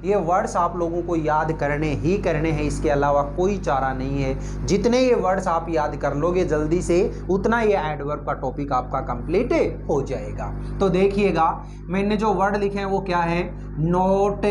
ये वर्ड्स आप लोगों को याद करने ही करने हैं, इसके अलावा कोई चारा नहीं है। जितने ये वर्ड्स आप याद कर लोगे जल्दी से, उतना ये एडवर्ब का टॉपिक आपका कंप्लीट हो जाएगा। तो देखिएगा मैंने जो वर्ड लिखे हैं वो क्या है, not,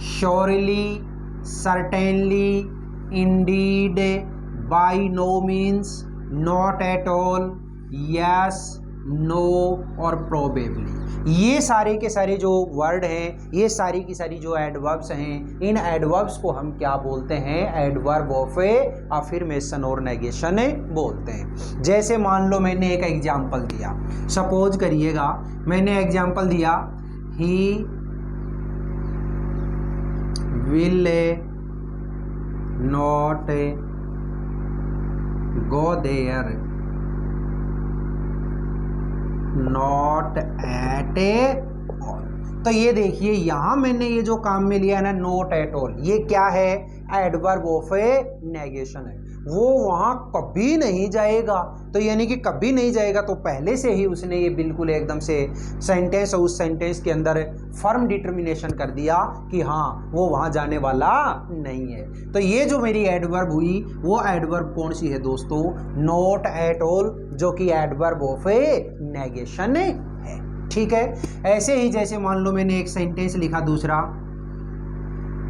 surely, certainly, indeed, by no means, not at all, yes, no और प्रोबेबली। ये सारे के सारे जो वर्ड हैं, ये सारी की सारी जो एडवर्ब्स हैं, इन एडवर्ब्स को हम क्या बोलते हैं, एडवर्ब ऑफ अफर्मेशन और नेगेशन बोलते हैं। जैसे मान लो मैंने एक एग्जांपल दिया, सपोज करिएगा मैंने एग्जांपल दिया, he will not go there, not at all. तो ये देखिए यहां मैंने ये जो काम में लिया है ना, नॉट एट ऑल, ये क्या है, एडवर्ब ऑफ ए नेगेशन है। वो वहां कभी नहीं जाएगा, तो यानी कि कभी नहीं जाएगा, तो पहले से ही उसने ये बिल्कुल एकदम से सेंटेंस और उस सेंटेंस के अंदर फर्म डिटर्मिनेशन कर दिया कि हाँ वो वहां जाने वाला नहीं है। तो ये जो मेरी एडवर्ब हुई वो एडवर्ब कौन सी है दोस्तों, नॉट एट ऑल, जो कि एडवर्ब ऑफ ए नेगेशन है। ठीक है, ऐसे ही जैसे मान लो मैंने एक सेंटेंस लिखा दूसरा,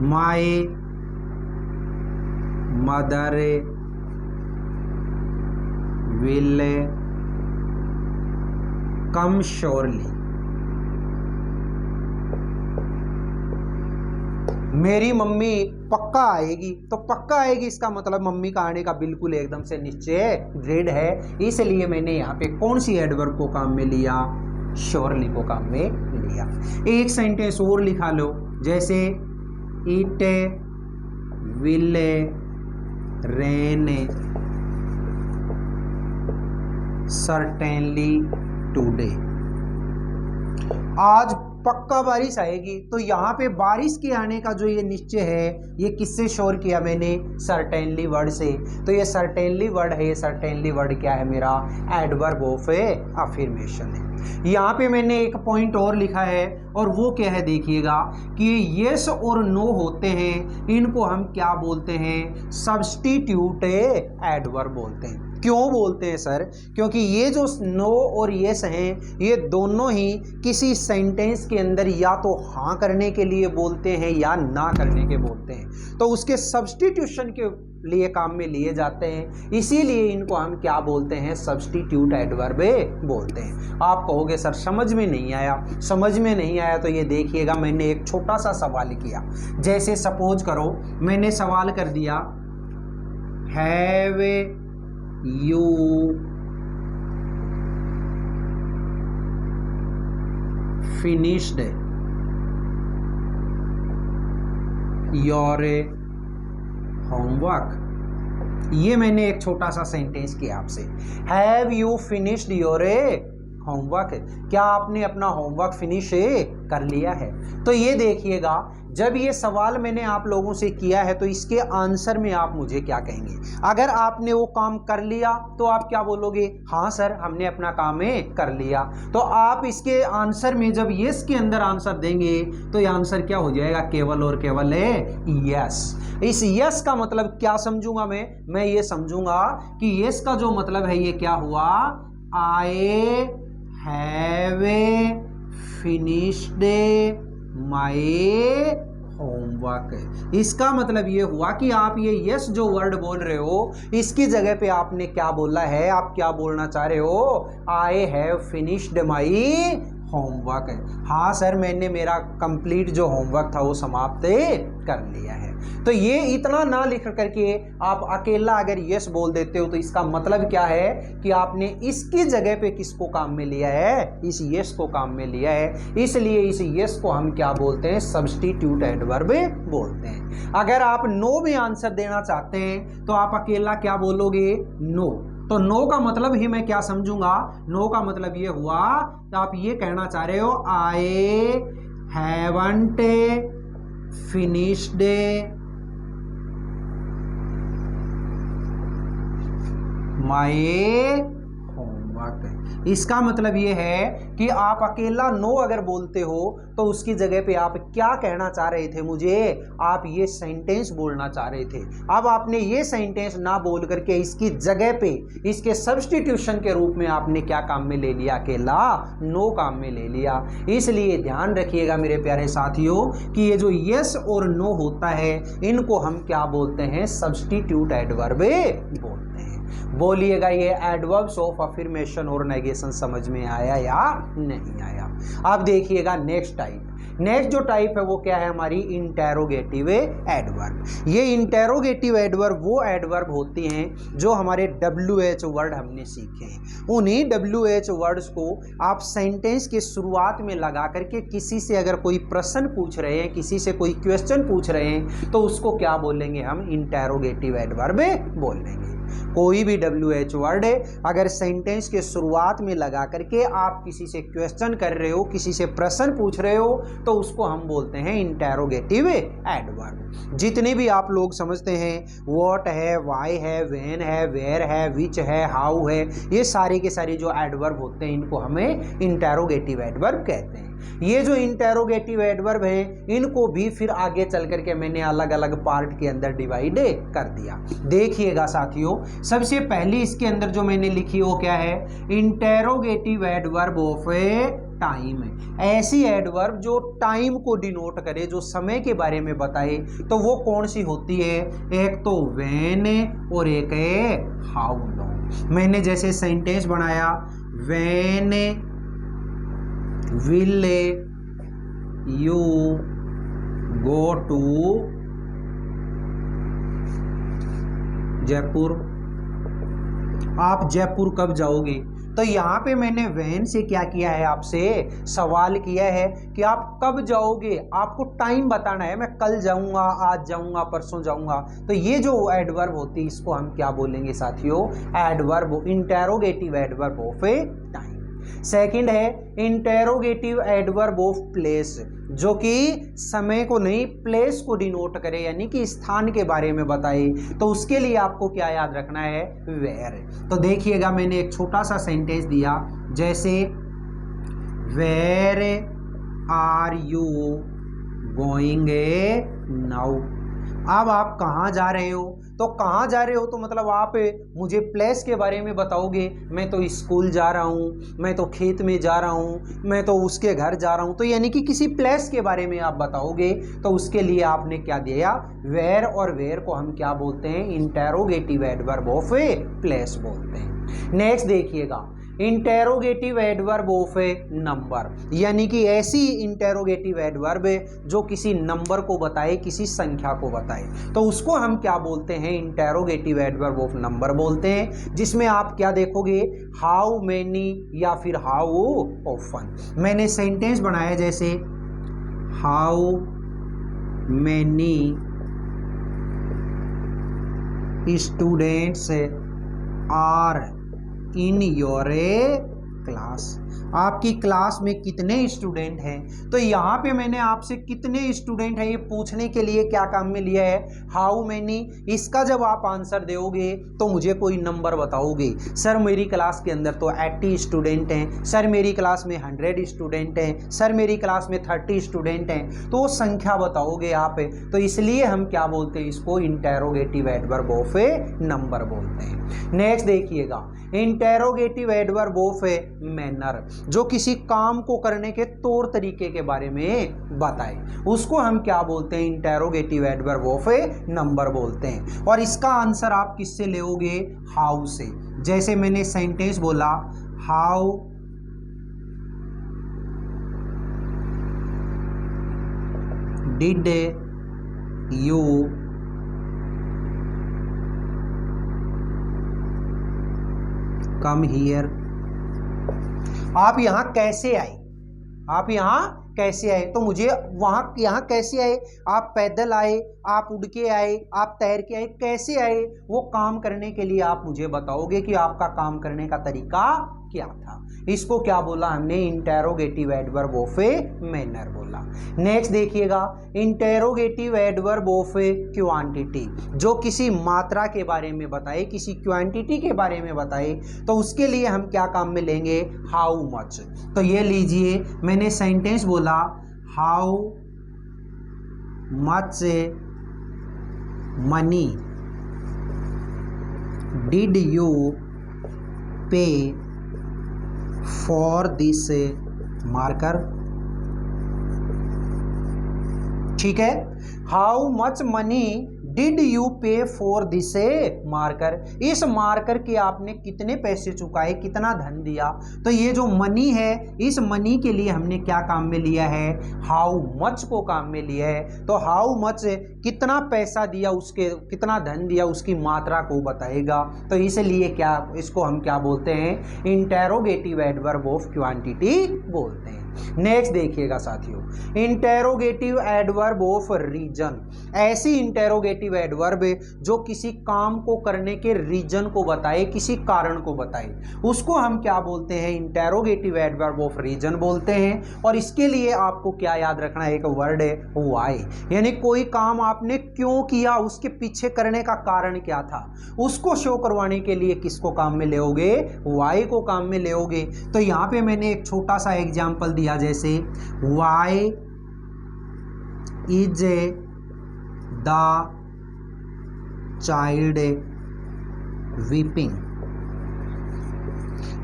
my mother will come surely, मेरी मम्मी पक्का आएगी। तो पक्का आएगी इसका मतलब मम्मी का आने का बिल्कुल एकदम से निश्चय दृढ़ है, इसलिए मैंने यहाँ पे कौन सी एडवर्ब को काम में लिया, श्योरली को काम में लिया। एक सेंटेंस और लिखा लो, जैसे it will rain certainly today, आज पक्का बारिश आएगी। तो यहाँ पे बारिश के आने का जो ये निश्चय है, ये किससे श्योर किया मैंने, सर्टेनली वर्ड से। तो ये सर्टेनली वर्ड है, ये सर्टेनली वर्ड क्या है, मेरा एडवर्ब ऑफ अफर्मेशन है। यहाँ पे मैंने एक पॉइंट और लिखा है, और वो क्या है देखिएगा कि यस और नो होते हैं, इनको हम क्या बोलते हैं, सब्स्टिट्यूट एडवर्ब बोलते हैं। क्यों बोलते हैं सर, क्योंकि ये जो नो और यस हैं, ये दोनों ही किसी सेंटेंस के अंदर या तो हाँ करने के लिए बोलते हैं या ना करने के बोलते हैं, तो उसके सब्स्टिट्यूशन के लिए काम में लिए जाते हैं, इसीलिए इनको हम क्या बोलते हैं, सब्स्टिट्यूट एडवर्ब बोलते हैं। आप कहोगे सर समझ में नहीं आया, समझ में नहीं आया तो ये देखिएगा मैंने एक छोटा सा सवाल किया। जैसे सपोज करो मैंने सवाल कर दिया, have you finished your homework. ये मैंने एक छोटा सा सेंटेंस किया आपसे, have you finished your homework, क्या आपने अपना होमवर्क फिनिश कर लिया है। तो ये देखिएगा जब ये सवाल मैंने आप लोगों से किया है, तो इसके आंसर में आप मुझे क्या कहेंगे। अगर आपने वो काम कर लिया तो आप क्या बोलोगे, हाँ सर हमने अपना काम कर लिया। तो आप इसके आंसर में जब यस के अंदर आंसर देंगे तो ये आंसर क्या हो जाएगा, केवल और केवल यस। इस यस का मतलब क्या समझूंगा मैं ये समझूंगा कि यस का जो मतलब है ये क्या हुआ, I have finished my homework. इसका मतलब ये हुआ कि आप ये यस जो वर्ड बोल रहे हो, इसकी जगह पे आपने क्या बोला है, आप क्या बोलना चाह रहे हो, I have finished my homework. हाँ सर मैंने मेरा कंप्लीट जो होमवर्क था वो समाप्त कर लिया है। तो ये इतना ना लिख करके आप अकेला अगर यस बोल देते हो तो इसका मतलब क्या है कि आपने इसकी जगह पे किसको काम में लिया है, इस यस को काम में लिया है। इसलिए इस यस को हम क्या बोलते हैं, सब्स्टिट्यूट एडवर्ब बोलते हैं। अगर आप नो में आंसर देना चाहते हैं तो आप अकेला क्या बोलोगे, नो। तो नो का मतलब ही मैं क्या समझूंगा, नो का मतलब ये हुआ तो आप ये कहना चाह रहे हो, I haven't finished my not. इसका मतलब ये है कि आप अकेला नो अगर बोलते हो तो उसकी जगह पे आप क्या कहना चाह रहे थे मुझे, आप ये सेंटेंस बोलना चाह रहे थे। अब आपने ये सेंटेंस ना बोल करके इसकी जगह पे इसके सब्स्टिट्यूशन के रूप में आपने क्या काम में ले लिया, अकेला नो काम में ले लिया। इसलिए ध्यान रखिएगा मेरे प्यारे साथियों कि ये जो यस और नो होता है इनको हम क्या बोलते हैं, सब्स्टिट्यूट एडवर्ब बोलते हैं। बोलिएगा ये एडवर्ब्स ऑफ अफर्मेशन और नेगेशन समझ में आया या नहीं आया। अब देखिएगा नेक्स्ट टाइप। नेक्स्ट जो टाइप है वो क्या है, हमारी इंटेरोगेटिव एडवर्ब। ये इंटेरोगेटिव एडवर्ब वो एडवर्ब होती हैं जो हमारे WH वर्ड हमने सीखे हैं। उन्हीं WH वर्ड्स को आप सेंटेंस के शुरुआत में लगा करके किसी से अगर कोई प्रश्न पूछ रहे हैं, किसी से कोई क्वेश्चन पूछ रहे हैं तो उसको क्या बोलेंगे, हम इंटेरोगेटिव एडवर्ब बोलेंगे। कोई भी WH वर्ड है अगर सेंटेंस के शुरुआत में लगा करके आप किसी से क्वेश्चन कर रहे हो, किसी से प्रश्न पूछ रहे हो तो उसको हम बोलते हैं इंटेरोगेटिव एडवर्ब। जितने भी आप लोग समझते हैं व्हाट है, व्हाई है, व्हेन है, वेयर है, विच है, हाउ है, ये सारे के सारे जो एडवर्ब होते हैं इनको हमें इंटेरोगेटिव एडवर्ब कहते हैं। ये जो इंटेरोगेटिव एडवर्ब है इनको भी फिर आगे चल करके मैंने अलग अलग पार्ट के अंदर डिवाइड कर दिया। देखिएगा साथियों, सबसे पहली इसके अंदर जो मैंने लिखी वो क्या है, interrogative adverb of A time. ऐसी एडवर्ब जो टाइम को डिनोट करे, जो समय के बारे में बताए, तो वो कौन सी होती है, एक तो व्हेन और एक है हाउ लॉन्ग। मैंने जैसे सेंटेंस बनाया, when will you go to Jaipur, आप जयपुर कब जाओगे। तो यहाँ पे मैंने वैन से क्या किया है, आपसे सवाल किया है कि आप कब जाओगे, आपको टाइम बताना है, मैं कल जाऊंगा, आज जाऊंगा, परसों जाऊंगा। तो ये जो एडवर्ब होती है इसको हम क्या बोलेंगे साथियों, adverb, interrogative adverb of A time. Second है इंटेरोगेटिव एडवर्ब ऑफ प्लेस, जो कि समय को नहीं प्लेस को डिनोट करे, यानी कि स्थान के बारे में बताए। तो उसके लिए आपको क्या याद रखना है, वेयर। तो देखिएगा मैंने एक छोटा सा सेंटेंस दिया, जैसे where are you going now. अब आप कहाँ जा रहे हो, तो कहाँ जा रहे हो तो मतलब आप मुझे प्लेस के बारे में बताओगे। मैं तो स्कूल जा रहा हूँ, मैं तो खेत में जा रहा हूँ, मैं तो उसके घर जा रहा हूँ, तो यानी कि किसी प्लेस के बारे में आप बताओगे। तो उसके लिए आपने क्या दिया, वेयर, और वेयर को हम क्या बोलते हैं, interrogative adverb of a place बोलते हैं। नेक्स्ट देखिएगा, interrogative adverb of A number, यानी कि ऐसी इंटेरोगेटिव एडवर्ब जो किसी नंबर को बताए, किसी संख्या को बताए, तो उसको हम क्या बोलते हैं, इंटेरोगेटिव एडवर्ब ऑफ नंबर बोलते हैं। जिसमें आप क्या देखोगे, हाउ मेनी या फिर हाउ ऑफन। मैंने सेंटेंस बनाया जैसे how many students are in your class, आपकी क्लास में कितने स्टूडेंट हैं। तो यहाँ पे मैंने आपसे कितने स्टूडेंट हैं ये पूछने के लिए क्या काम में लिया है, हाउ मैनी। इसका जब आप आंसर दोगे तो मुझे कोई नंबर बताओगे, सर मेरी क्लास के अंदर तो 80 स्टूडेंट हैं, सर मेरी क्लास में 100 स्टूडेंट हैं, सर मेरी क्लास में 30 स्टूडेंट हैं, तो वो संख्या बताओगे आप। तो इसलिए हम क्या बोलते हैं, इसको interrogative adverb of A number बोलते हैं। नेक्स्ट देखिएगा, interrogative adverb of a manner, जो किसी काम को करने के तौर तरीके के बारे में बताए, उसको हम क्या बोलते हैं, interrogative adverb of A number बोलते हैं। और इसका आंसर आप किससे लोगे, हाउ से। जैसे मैंने सेंटेंस बोला, how did you come here, आप यहाँ कैसे आए, आप यहाँ कैसे आए। तो मुझे वहाँ यहाँ कैसे आए, आप पैदल आए, आप उड़ के आए, आप तैर के आए, कैसे आए, वो काम करने के लिए आप मुझे बताओगे कि आपका काम करने का तरीका क्या था। इसको क्या बोला हमने, interrogative adverb of a manner बोला। नेक्स्ट देखिएगा, interrogative adverb of A quantity, जो किसी मात्रा के बारे में बताए, किसी क्वांटिटी के बारे में बताए, तो उसके लिए हम क्या काम में लेंगे, हाउ मच। तो ये लीजिए, मैंने सेंटेंस बोला, how much money did you पे फॉर दिस मार्कर। ठीक है, how much money did you पे फॉर दिस मार्कर, इस मार्कर के आपने कितने पैसे चुकाए, कितना धन दिया। तो ये जो मनी है, इस मनी के लिए हमने क्या काम में लिया है, हाउ मच को काम में लिया है। तो हाउ मच कितना पैसा दिया, उसके कितना धन दिया, उसकी मात्रा को बताएगा। तो इसलिए क्या, इसको हम क्या बोलते हैं, इंटेरोगेटिव एडवर्ब ऑफ क्वांटिटी बोलते हैं। नेक्स्ट देखिएगा साथियों, इंटेरोगेटिव एडवर्ब ऑफ रीजन, ऐसी इंटेरोगेटिव एडवर्ब जो किसी काम को करने के रीजन को बताए, किसी कारण को बताए, उसको हम क्या बोलते हैं, इंटेरोगेटिव एडवर्ब ऑफ रीजन बोलते हैं। और इसके लिए आपको क्या याद रखना है, एक वर्ड है व्हाई, यानी कोई काम आपने क्यों किया, उसके पीछे करने का कारण क्या था, उसको शो करवाने के लिए किसको काम में लेओगे, व्हाई को काम में लेओगे। तो यहाँ पे मैंने एक छोटा सा एग्जाम्पल दिया, जैसे why is the child weeping,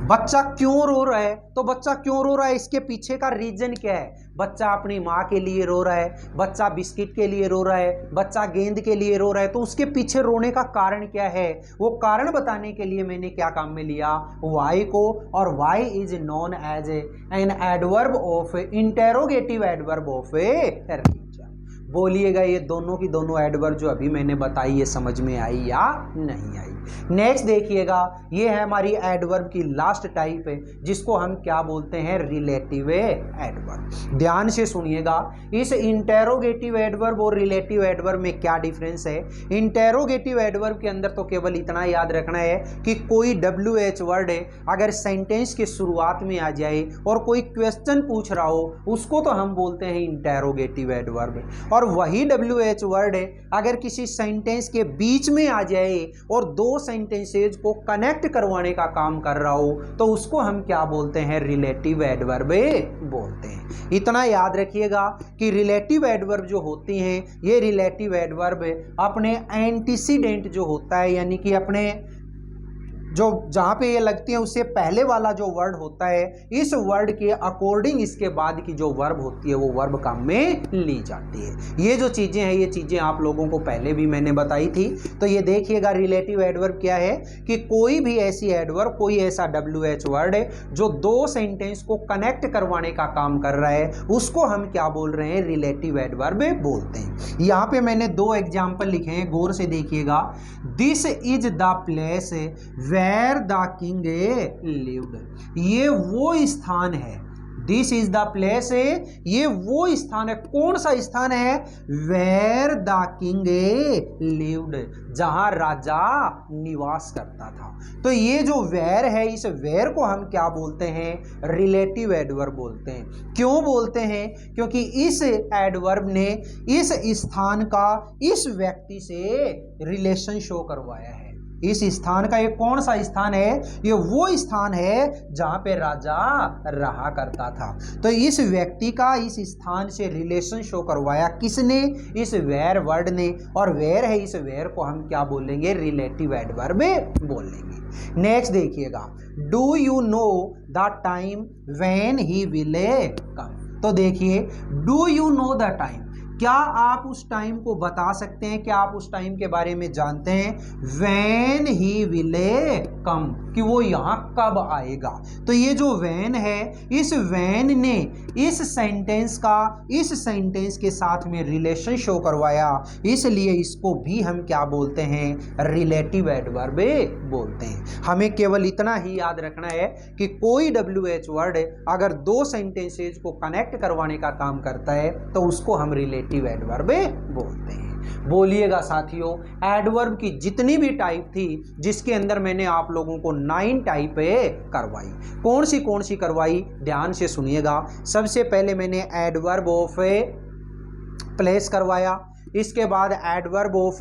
बच्चा क्यों रो रहा है। तो बच्चा क्यों रो रहा है, इसके पीछे का रीजन क्या है, बच्चा अपनी माँ के लिए रो रहा है, बच्चा बिस्किट के लिए रो रहा है, बच्चा गेंद के लिए रो रहा है। तो उसके पीछे रोने का कारण क्या है, वो कारण बताने के लिए मैंने क्या काम में लिया, वाई को। और why is known as an adverb of interrogative adverb of a reason. बोलिएगा ये दोनों की दोनों एडवर्ब जो अभी मैंने बताई, ये समझ में आई या नहीं आई। नेक्स्ट देखिएगा, ये है हमारी एडवर्ब की लास्ट टाइप है, जिसको हम क्या बोलते हैं, रिलेटिव एडवर्ब। ध्यान से सुनिएगा, इस इंटेरोगेटिव एडवर्ब और रिलेटिव एडवर्ब में क्या डिफरेंस है। इंटेरोगेटिव एडवर्ब के अंदर तो केवल इतना याद रखना है कि कोई WH वर्ड है अगर सेंटेंस के शुरुआत में आ जाए और कोई क्वेश्चन पूछ रहा हो, उसको तो हम बोलते हैं इंटेरोगेटिव एडवर्ब। और वही WH वर्ड है अगर किसी सेंटेंस के बीच में आ जाए और दो सेंटेंसेज को कनेक्ट करवाने का काम कर रहा हो, तो उसको हम क्या बोलते हैं, रिलेटिव एडवर्ब बोलते हैं। इतना याद रखिएगा कि रिलेटिव एडवर्ब जो होती हैं, ये रिलेटिव एडवर्ब अपने एंटीसीडेंट जो होता है, यानी कि अपने जो जहाँ पे ये लगती है उससे पहले वाला जो वर्ड होता है, इस वर्ड के अकॉर्डिंग इसके बाद की जो वर्ब होती है वो वर्ब काम में ली जाती है। ये जो चीज़ें हैं, ये चीज़ें आप लोगों को पहले भी मैंने बताई थी। तो ये देखिएगा, रिलेटिव एडवर्ब क्या है कि कोई भी ऐसी एडवर्ब, कोई ऐसा WH वर्ड है जो दो सेंटेंस को कनेक्ट करवाने का काम कर रहा है, उसको हम क्या बोल रहे हैं, रिलेटिव एडवर्ब बोलते हैं। यहाँ पे मैंने दो एग्जाम्पल लिखे हैं, गौर से देखिएगा। This is the place where the king lived, ये वो स्थान है, दिस इज द प्लेस, ये वो स्थान है। कौन सा स्थान है, वेयर द किंग लिव्ड, जहां राजा निवास करता था। तो ये जो वेयर है, इस वेयर को हम क्या बोलते हैं, रिलेटिव एडवर्ब बोलते हैं। क्यों बोलते हैं, क्योंकि इस एडवर्ब ने इस स्थान का इस व्यक्ति से रिलेशन शो करवाया है। इस स्थान का एक कौन सा स्थान है, ये वो स्थान है जहां पे राजा रहा करता था। तो इस व्यक्ति का इस स्थान से रिलेशन शो करवाया किसने, इस वेयर वर्ड ने। और वेयर है, इस वेयर को हम क्या बोलेंगे, रिलेटिव एडवर्ब बोलेंगे। नेक्स्ट देखिएगा, do you know the time when he will come. तो देखिए, do you know the time, क्या आप उस टाइम को बता सकते हैं, क्या आप उस टाइम के बारे में जानते हैं, व्हेन ही विल कम, कि वो यहाँ कब आएगा। तो ये जो व्हेन है, इस व्हेन ने इस सेंटेंस का इस सेंटेंस के साथ में रिलेशन शो करवाया, इसलिए इसको भी हम क्या बोलते हैं, रिलेटिव एडवर्ब बोलते हैं। हमें केवल इतना ही याद रखना है कि कोई WH वर्ड अगर दो सेंटेंसेज को कनेक्ट करवाने का काम करता है, तो उसको हम रिलेटिव एडवर्ब बोलते हैं। बोलिएगा साथियों, एडवर्ब की जितनी भी टाइप थी, जिसके अंदर मैंने आप लोगों को 9 टाइप करवाई, कौन सी करवाई, ध्यान से सुनिएगा। सबसे पहले मैंने एडवर्ब ऑफ प्लेस करवाया, इसके बाद एडवर्ब ऑफ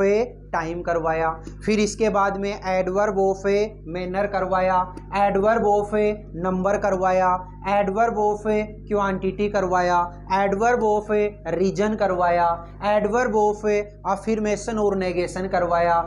टाइम करवाया, फिर इसके बाद में एडवर्ब ऑफ मैनर करवाया, एडवर्ब ऑफ नंबर करवाया, एडवर्ब ऑफ क्वांटिटी करवाया, एडवर्ब ऑफ रीजन करवाया, एडवर्ब ऑफ अफर्मेशन और नेगेशन करवाया,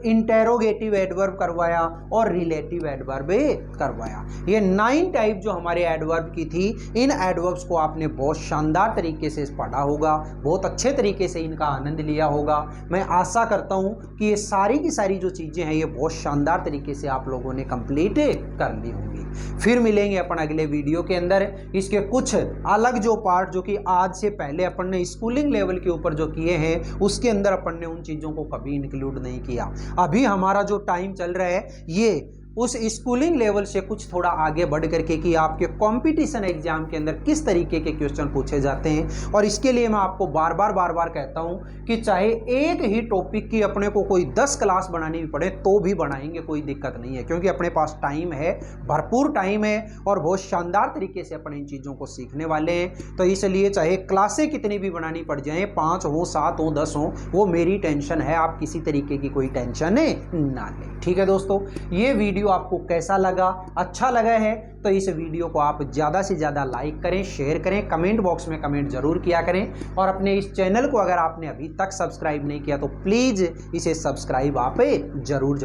इंटेरोगेटिव एडवर्ब करवाया और रिलेटिव एडवर्ब करवाया। ये 9 टाइप जो हमारे एडवर्ब की थी, इन एडवर्ब्स को आपने बहुत शानदार तरीके से पढ़ा होगा, बहुत अच्छे तरीके से इनका आनंद लिया होगा। मैं आशा करता हूं कि ये सारी की सारी जो चीजें हैं ये बहुत शानदार तरीके से आप लोगों ने कंप्लीट कर ली होंगी। फिर मिलेंगे अपन अगले वीडियो के अंदर, इसके कुछ अलग जो पार्ट जो कि आज से पहले अपन ने स्कूलिंग लेवल के ऊपर जो किए हैं, उसके अंदर अपन ने उन चीजों को कभी इंक्लूड नहीं किया। अभी हमारा जो टाइम चल रहा है ये उस स्कूलिंग लेवल से कुछ थोड़ा आगे बढ़ करके कि आपके कंपटीशन एग्जाम के अंदर किस तरीके के क्वेश्चन पूछे जाते हैं। और इसके लिए मैं आपको बार बार कहता हूं कि चाहे एक ही टॉपिक की अपने को कोई 10 क्लास बनानी भी पड़े तो भी बनाएंगे, कोई दिक्कत नहीं है, क्योंकि अपने पास टाइम है, भरपूर टाइम है और बहुत शानदार तरीके से अपन इन चीज़ों को सीखने वाले हैं। तो इसलिए चाहे क्लासें कितनी भी बनानी पड़ जाएँ, 5 हो 7 हो 10 हो, वो मेरी टेंशन है, आप किसी तरीके की कोई टेंशन ना लें। ठीक है दोस्तों, ये वीडियो आपको कैसा लगा, अच्छा लगा है तो इस वीडियो को आप ज़्यादा से ज़्यादा लाइक करें, शेयर करें, कमेंट बॉक्स में कमेंट जरूर किया करें और अपने इस चैनल को अगर आपने अभी तक सब्सक्राइब नहीं किया तो प्लीज़ इसे सब्सक्राइब आप जरूर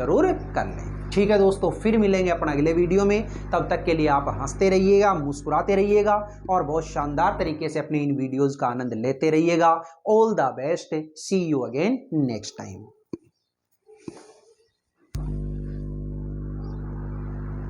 कर लें। ठीक है दोस्तों, फिर मिलेंगे अपन अगले वीडियो में, तब तक के लिए आप हंसते रहिएगा, मुस्कुराते रहिएगा और बहुत शानदार तरीके से अपने इन वीडियोज़ का आनंद लेते रहिएगा। All the best, see you again next time.